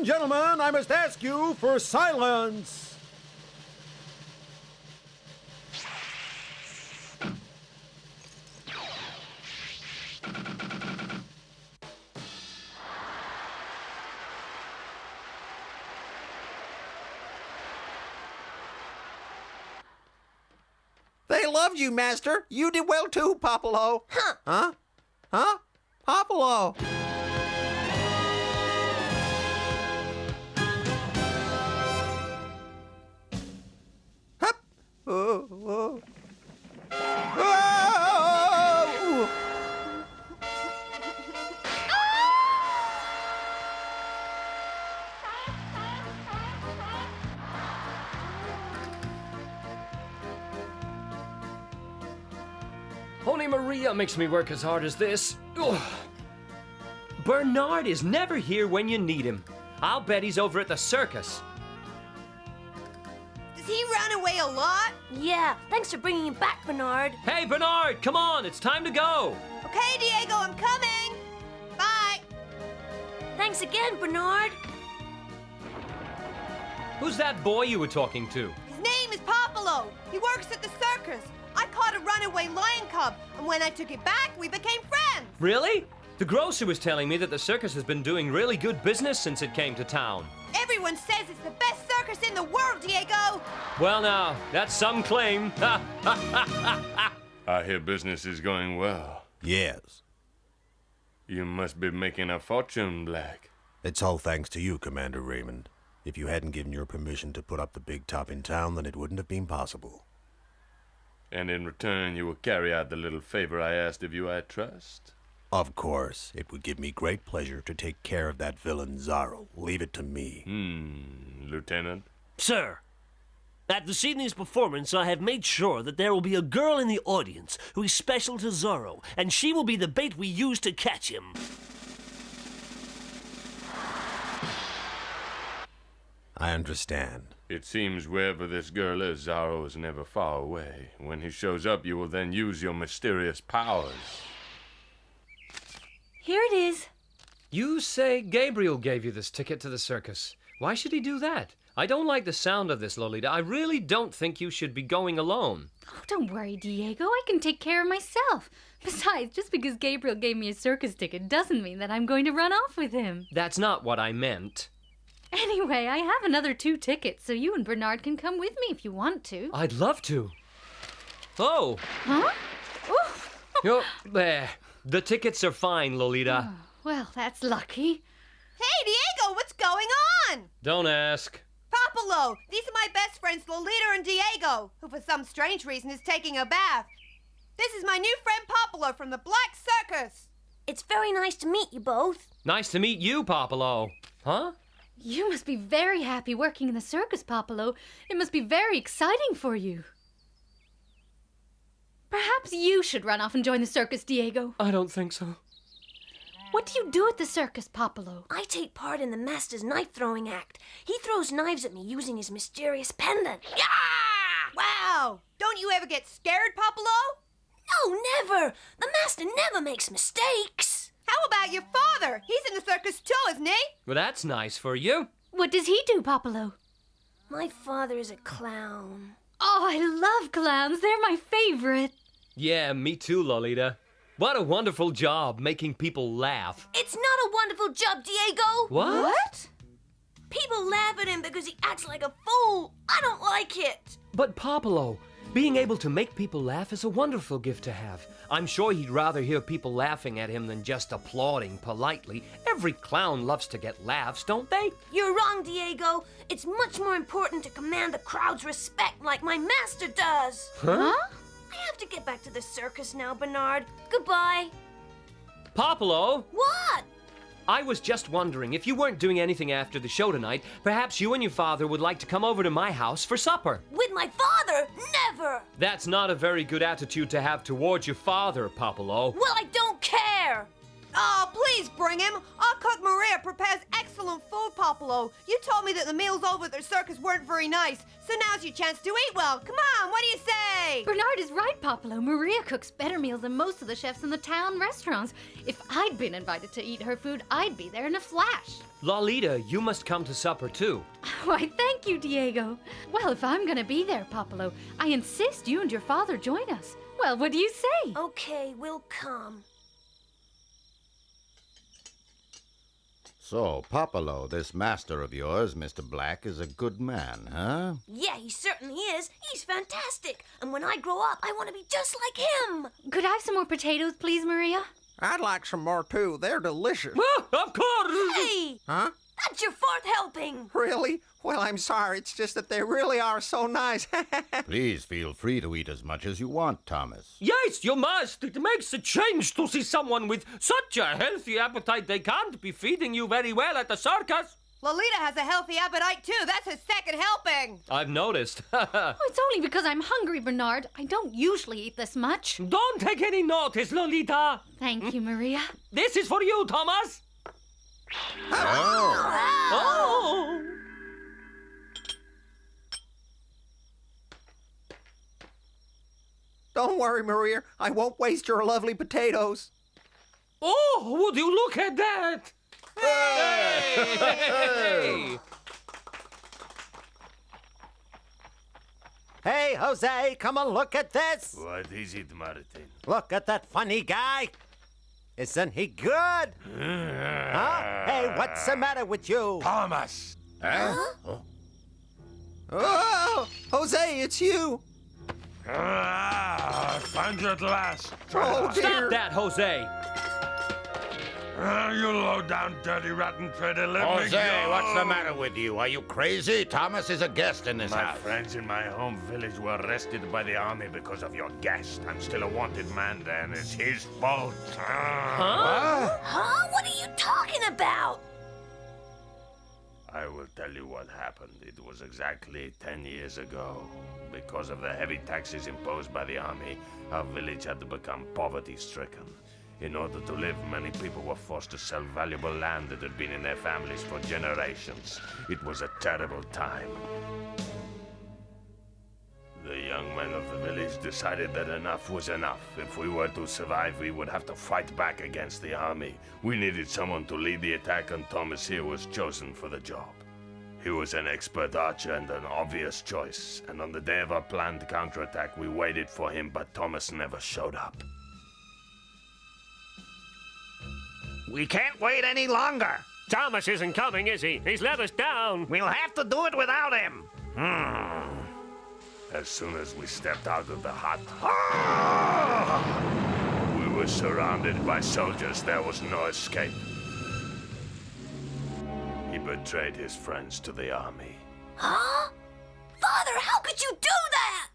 and gentlemen, I must ask you for silence. They loved you, Master. You did well too, Popolo. Huh? Huh? Huh? Popolo. Hup. Oh, oh. Oh! Only Maria makes me work as hard as this. Ugh. Bernard is never here when you need him. I'll bet he's over at the circus. Does he run away a lot? Yeah, thanks for bringing him back, Bernard. Hey, Bernard, come on, it's time to go. Okay, Diego, I'm coming. Bye. Thanks again, Bernard. Who's that boy you were talking to? His name is Popolo. He works at the circus. I caught a runaway lion cub, and when I took it back, we became friends. Really? The grocer was telling me that the circus has been doing really good business since it came to town. Everyone says it's the best circus in the world, Diego. Well now, that's some claim. I hear business is going well. Yes. You must be making a fortune, Black. It's all thanks to you, Commander Raymond. If you hadn't given your permission to put up the big top in town, then it wouldn't have been possible. And in return, you will carry out the little favor I asked of you, I trust? Of course. It would give me great pleasure to take care of that villain Zorro. Leave it to me. Lieutenant? Sir, at this evening's performance, I have made sure that there will be a girl in the audience who is special to Zorro, and she will be the bait we use to catch him. I understand. It seems wherever this girl is, Zorro is never far away. When he shows up, you will then use your mysterious powers. Here it is. You say Gabriel gave you this ticket to the circus. Why should he do that? I don't like the sound of this, Lolita. I really don't think you should be going alone. Oh, don't worry, Diego. I can take care of myself. Besides, just because Gabriel gave me a circus ticket doesn't mean that I'm going to run off with him. That's not what I meant. Anyway, I have another 2 tickets, so you and Bernard can come with me if you want to. I'd love to. Oh. Huh? Oh, there. The tickets are fine, Lolita. Oh, well, that's lucky. Hey, Diego, what's going on? Don't ask. Popolo, these are my best friends Lolita and Diego, who for some strange reason is taking a bath. This is my new friend Popolo from the Black Circus. It's very nice to meet you both. Nice to meet you, Popolo. Huh? You must be very happy working in the circus, Popolo. It must be very exciting for you. Perhaps you should run off and join the circus, Diego. I don't think so. What do you do at the circus, Popolo? I take part in the master's knife-throwing act. He throws knives at me using his mysterious pendant. Yeah! Wow! Don't you ever get scared, Popolo? No, never! The master never makes mistakes. How about your father? He's in the circus too, isn't he? Well, that's nice for you. What does he do, Popolo? My father is a clown. Oh, I love clowns. They're my favorite. Yeah, me too, Lolita. What a wonderful job making people laugh. It's not a wonderful job, Diego. What? People laugh at him because he acts like a fool. I don't like it. But Popolo, being able to make people laugh is a wonderful gift to have. I'm sure he'd rather hear people laughing at him than just applauding politely. Every clown loves to get laughs, don't they? You're wrong, Diego. It's much more important to command the crowd's respect like my master does. Huh? I have to get back to the circus now, Bernard. Goodbye. Popolo? What? I was just wondering, if you weren't doing anything after the show tonight, perhaps you and your father would like to come over to my house for supper. With my father? Never! That's not a very good attitude to have towards your father, Popolo. Well, I don't care! Oh, please bring him. Our cook Maria prepares excellent food, Popolo. You told me that the meals over at the circus weren't very nice, so now's your chance to eat well. Come on, what do you say? Bernard is right, Popolo. Maria cooks better meals than most of the chefs in the town restaurants. If I'd been invited to eat her food, I'd be there in a flash. Lolita, you must come to supper too. Why, thank you, Diego. Well, if I'm gonna be there, Popolo, I insist you and your father join us. Well, what do you say? Okay, we'll come. So, Popolo, this master of yours, Mr. Black, is a good man, huh? Yeah, he certainly is. He's fantastic. And when I grow up, I want to be just like him. Could I have some more potatoes, please, Maria? I'd like some more, too. They're delicious. Of course! Hey! Huh? That's your fourth helping. Really? Well, I'm sorry. It's just that they really are so nice. Please feel free to eat as much as you want, Thomas. Yes, you must. It makes a change to see someone with such a healthy appetite they can't be feeding you very well at the circus. Lolita has a healthy appetite, too. That's her second helping. I've noticed. Oh, it's only because I'm hungry, Bernard. I don't usually eat this much. Don't take any notice, Lolita. Thank you, Maria. This is for you, Thomas. Oh! Oh! Don't worry, Maria. I won't waste your lovely potatoes. Oh, would you look at that? Hey! Hey, Jose, come and look at this. What is it, Martin? Look at that funny guy. Isn't he good? Huh? Hey, what's the matter with you? Thomas! Huh? Oh, Jose, it's you. I found you at last. Oh, dear. Stop that, Jose. You low-down, dirty, rotten traitor, let me Jose, go. what's the matter with you? Are you crazy? Thomas is a guest in this My house. friends in my home village were arrested by the army because of your guest. I'm still a wanted man there, and it's his fault. Huh? What are you talking about? I will tell you what happened. It was exactly 10 years ago. Because of the heavy taxes imposed by the army, our village had to become poverty-stricken. In order to live, many people were forced to sell valuable land that had been in their families for generations. It was a terrible time. The young men of the village decided that enough was enough. If we were to survive, we would have to fight back against the army. We needed someone to lead the attack, and Thomas here was chosen for the job. He was an expert archer and an obvious choice, and on the day of our planned counterattack, we waited for him, but Thomas never showed up. We can't wait any longer. Thomas isn't coming, is he? He's let us down. We'll have to do it without him. As soon as we stepped out of the hut, we were surrounded by soldiers. There was no escape. He betrayed his friends to the army. Huh? Father, how could you do that?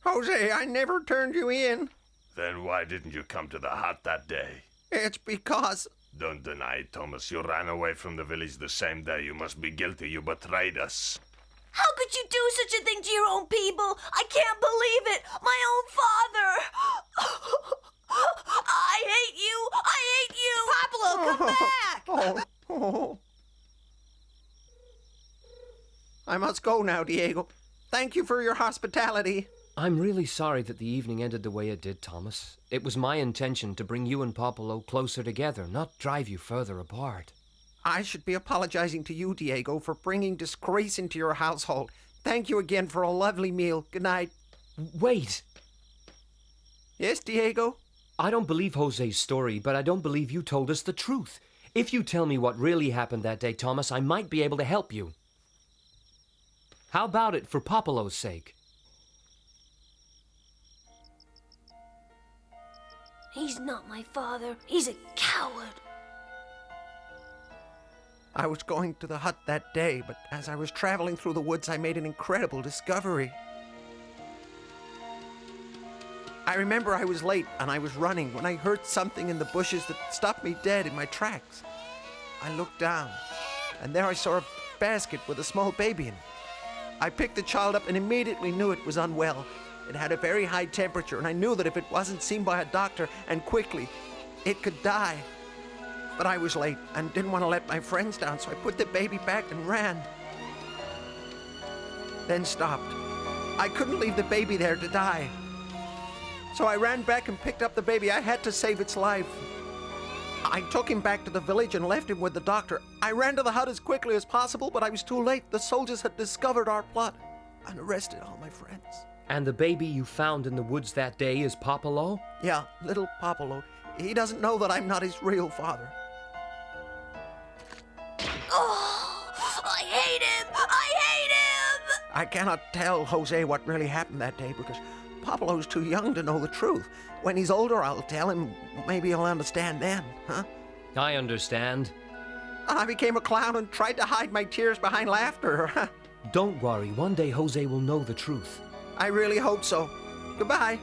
Jose, I never turned you in. Then why didn't you come to the hut that day? It's because... Don't deny it, Thomas. You ran away from the village the same day. You must be guilty. You betrayed us. How could you do such a thing to your own people? I can't believe it. My own father. I hate you. I hate you. Popolo, come back! Oh. I must go now, Diego. Thank you for your hospitality. I'm really sorry that the evening ended the way it did, Thomas. It was my intention to bring you and Popolo closer together, not drive you further apart. I should be apologizing to you, Diego, for bringing disgrace into your household. Thank you again for a lovely meal. Good night. Wait! Yes, Diego? I don't believe Jose's story, but I don't believe you told us the truth. If you tell me what really happened that day, Thomas, I might be able to help you. How about it for Popolo's sake? He's not my father. He's a coward. I was going to the hut that day, but as I was traveling through the woods, I made an incredible discovery. I remember I was late and I was running when I heard something in the bushes that stopped me dead in my tracks. I looked down, and there I saw a basket with a small baby in it. I picked the child up and immediately knew it was unwell. It had a very high temperature, and I knew that if it wasn't seen by a doctor and quickly, it could die. But I was late and didn't want to let my friends down, so I put the baby back and ran. Then stopped. I couldn't leave the baby there to die. So I ran back and picked up the baby. I had to save its life. I took him back to the village and left him with the doctor. I ran to the hut as quickly as possible, but I was too late. The soldiers had discovered our plot and arrested all my friends. And the baby you found in the woods that day is Popolo? Yeah, little Popolo. He doesn't know that I'm not his real father. Oh, I hate him! I hate him! I cannot tell Jose what really happened that day because Popolo's too young to know the truth. When he's older, I'll tell him. Maybe he'll understand then, huh? I understand. And I became a clown and tried to hide my tears behind laughter. Don't worry, one day Jose will know the truth. I really hope so. Goodbye.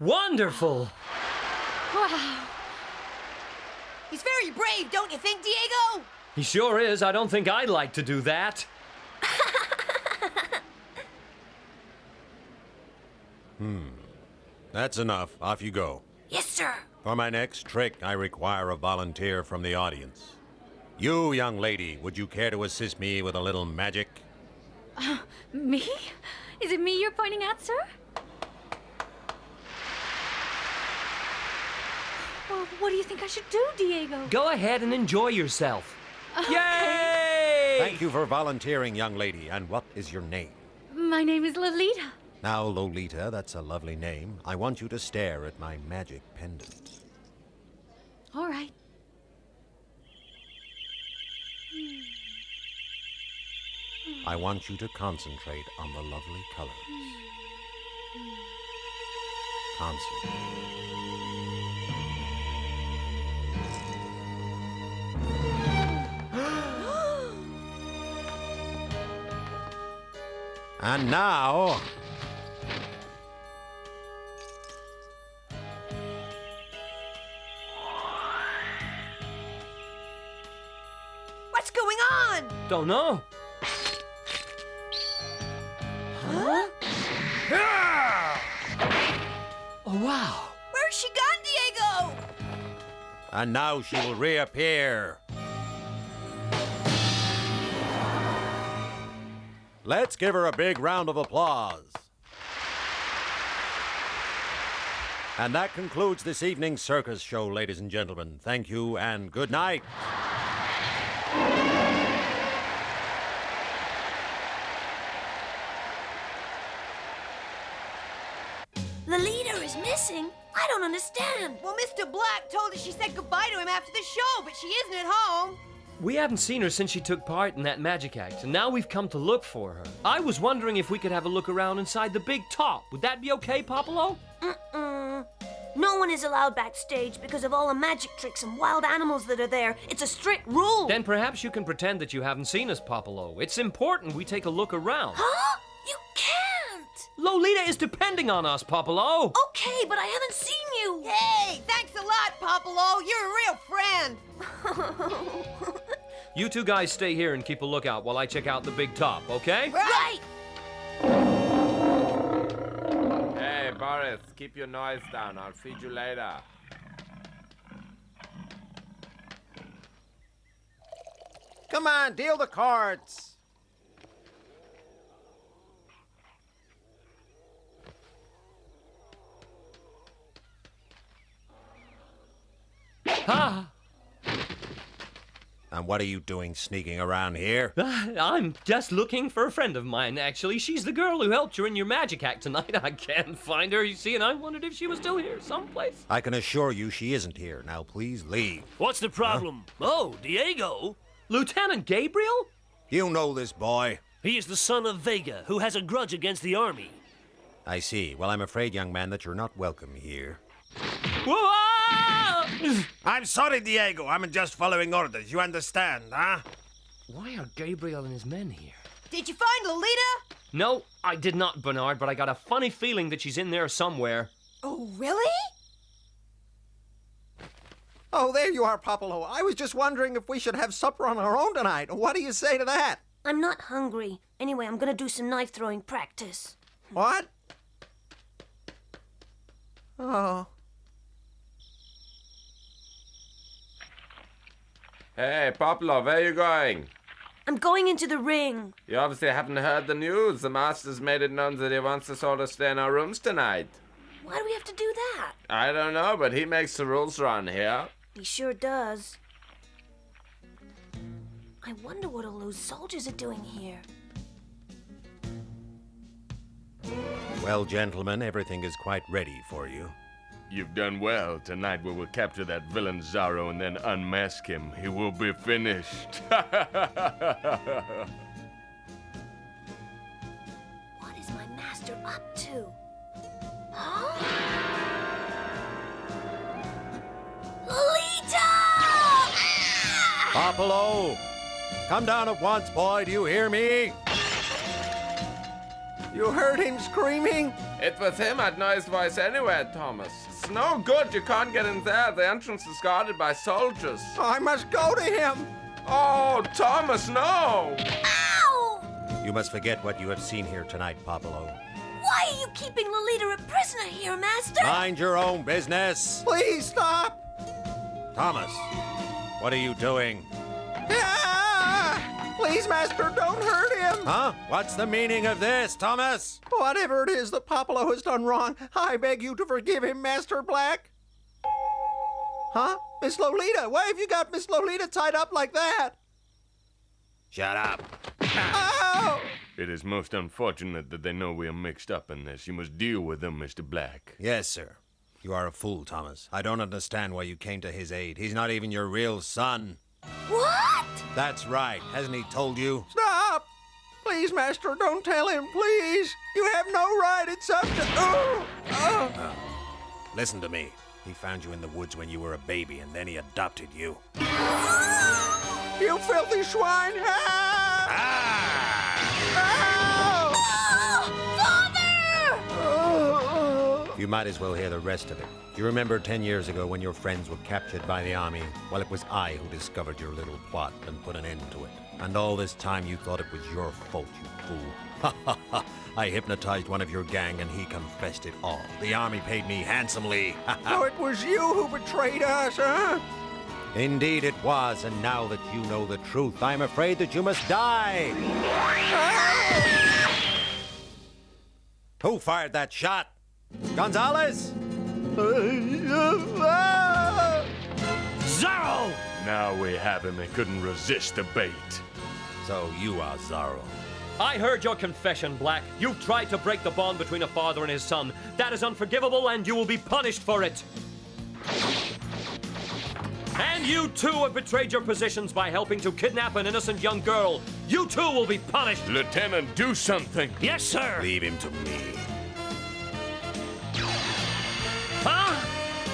Wonderful! Wow. He's very brave, don't you think, Diego? He sure is. I don't think I'd like to do that. That's enough. Off you go. Yes, sir. For my next trick, I require a volunteer from the audience. You, young lady, would you care to assist me with a little magic? Me? Is it me you're pointing at, sir? Well, what do you think I should do, Diego? Go ahead and enjoy yourself. Okay. Yay! Thank you for volunteering, young lady. And what is your name? My name is Lolita. Now, Lolita, that's a lovely name. I want you to stare at my magic pendant. All right. I want you to concentrate on the lovely colors. Concentrate. And now... What's going on? Don't know. Huh? Oh, wow. Where's she gone, Diego? And now she will reappear. Let's give her a big round of applause. And that concludes this evening's circus show, ladies and gentlemen. Thank you and good night. Lolita is missing? I don't understand. Well, Mr. Black told us she said goodbye to him after the show, but she isn't at home. We haven't seen her since she took part in that magic act, and now we've come to look for her. I was wondering if we could have a look around inside the big top. Would that be okay, Popolo? No one is allowed backstage because of all the magic tricks and wild animals that are there. It's a strict rule. Then perhaps you can pretend that you haven't seen us, Popolo. It's important we take a look around. Huh? You can't. Lolita is depending on us, Popolo. Okay, but I haven't seen you. Hey, thanks a lot, Popolo. You're a real friend. You two guys stay here and keep a lookout while I check out the big top, okay? Right. Hey, Boris, keep your noise down. I'll feed you later. Come on, deal the cards. Ah! And what are you doing sneaking around here? I'm just looking for a friend of mine, actually. She's the girl who helped you in your magic act tonight. I can't find her, you see, and I wondered if she was still here someplace. I can assure you she isn't here. Now, please leave. What's the problem? Oh, Diego. Lieutenant Gabriel? You know this boy. He is the son of Vega, who has a grudge against the army. I see. Well, I'm afraid, young man, that you're not welcome here. Whoa! I'm sorry, Diego. I'm just following orders. You understand, huh? Why are Gabriel and his men here? Did you find Lolita? No, I did not, Bernard, but I got a funny feeling that she's in there somewhere. Oh, really? Oh, there you are, Popolo. I was just wondering if we should have supper on our own tonight. What do you say to that? I'm not hungry. Anyway, I'm gonna do some knife throwing practice. What? Oh. Hey, Popolo, where are you going? I'm going into the ring. You obviously haven't heard the news. The master's made it known that he wants us all to stay in our rooms tonight. Why do we have to do that? I don't know, but he makes the rules around here. He sure does. I wonder what all those soldiers are doing here. Well, gentlemen, everything is quite ready for you. You've done well. Tonight we will capture that villain Zorro and then unmask him. He will be finished. What is my master up to? Huh? Lolita! Popolo! Come down at once, boy. Do you hear me? You heard him screaming? It was him. I'd know his voice anywhere, Thomas. It's no good. You can't get in there. The entrance is guarded by soldiers. I must go to him. Oh, Thomas, no! Ow! You must forget what you have seen here tonight, Popolo. Why are you keeping Lolita a prisoner here, Master? Mind your own business. Please stop. Thomas, what are you doing? Ah! Please, Master, don't hurt him. Huh? What's the meaning of this, Thomas? Whatever it is that Popolo has done wrong, I beg you to forgive him, Master Black. Huh? Miss Lolita? Why have you got Miss Lolita tied up like that? Shut up. Ow! It is most unfortunate that they know we are mixed up in this. You must deal with them, Mr. Black. Yes, sir. You are a fool, Thomas. I don't understand why you came to his aid. He's not even your real son. What? That's right. Hasn't he told you? Stop! Please, Master, don't tell him, please. You have no right. It's up to... Oh. Listen to me. He found you in the woods when you were a baby, and then he adopted you. You filthy swine! You might as well hear the rest of it. Do you remember 10 years ago when your friends were captured by the army? Well, it was I who discovered your little plot and put an end to it. And all this time you thought it was your fault, you fool. Ha ha ha! I hypnotized one of your gang and he confessed it all. The army paid me handsomely. So it was you who betrayed us, huh? Indeed it was, and now that you know the truth, I'm afraid that you must die. Who fired that shot? Gonzalez? Zorro! Now we have him. He couldn't resist the bait. So you are Zorro. I heard your confession, Black. You've tried to break the bond between a father and his son. That is unforgivable, and you will be punished for it. And you too have betrayed your positions by helping to kidnap an innocent young girl. You too will be punished. Lieutenant, do something. Yes, sir. Leave him to me. Huh?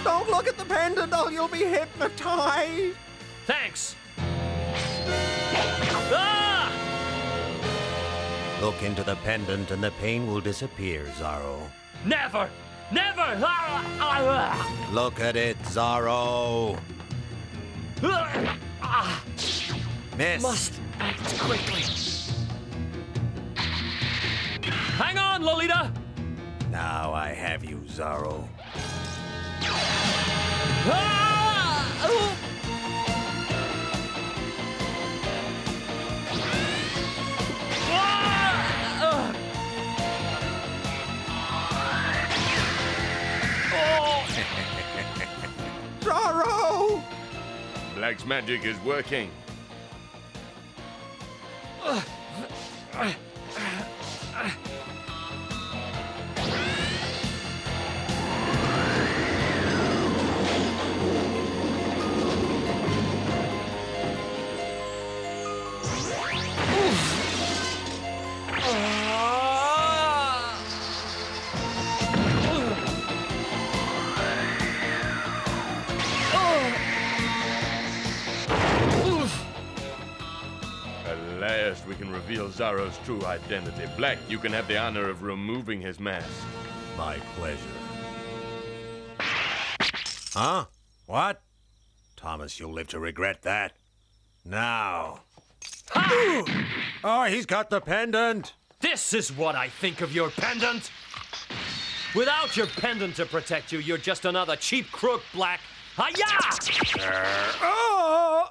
Don't look at the pendant or you'll be hypnotized. Thanks. Ah! Look into the pendant and the pain will disappear, Zorro. Never! Never! Ah! Ah! Look at it, Zorro. Ah! Miss. Must act quickly. Hang on, Lolita! Now I have you, Zorro. Ah! Oh! Ah! Zorro! Black's magic is working. At last, we can reveal Zorro's true identity. Black, you can have the honor of removing his mask. My pleasure. Huh? What? Thomas, you'll live to regret that. Now. Oh, he's got the pendant. This is what I think of your pendant. Without your pendant to protect you, you're just another cheap crook, Black. Hi-ya! Oh,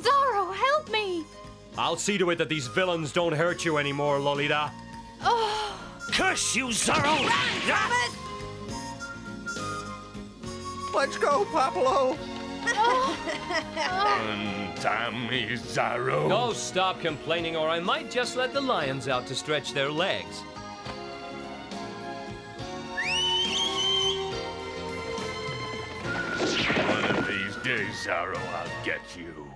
Zorro, help me! I'll see to it that these villains don't hurt you anymore, Lolita. Oh. Curse you, Zorro! Thomas! Let's go, Popolo. Untie me, Zorro. No, stop complaining, or I might just let the lions out to stretch their legs. One of these days, Zorro, I'll get you.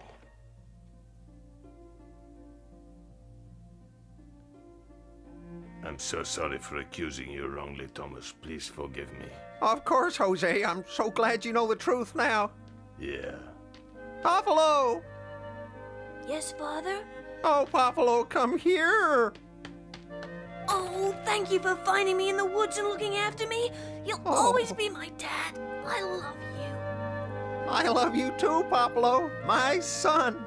I'm so sorry for accusing you wrongly, Thomas. Please forgive me. Of course, Jose. I'm so glad you know the truth now. Yeah. Popolo! Yes, Father? Oh, Popolo, come here. Oh, thank you for finding me in the woods and looking after me. You'll always be my dad. I love you. I love you too, Popolo, my son.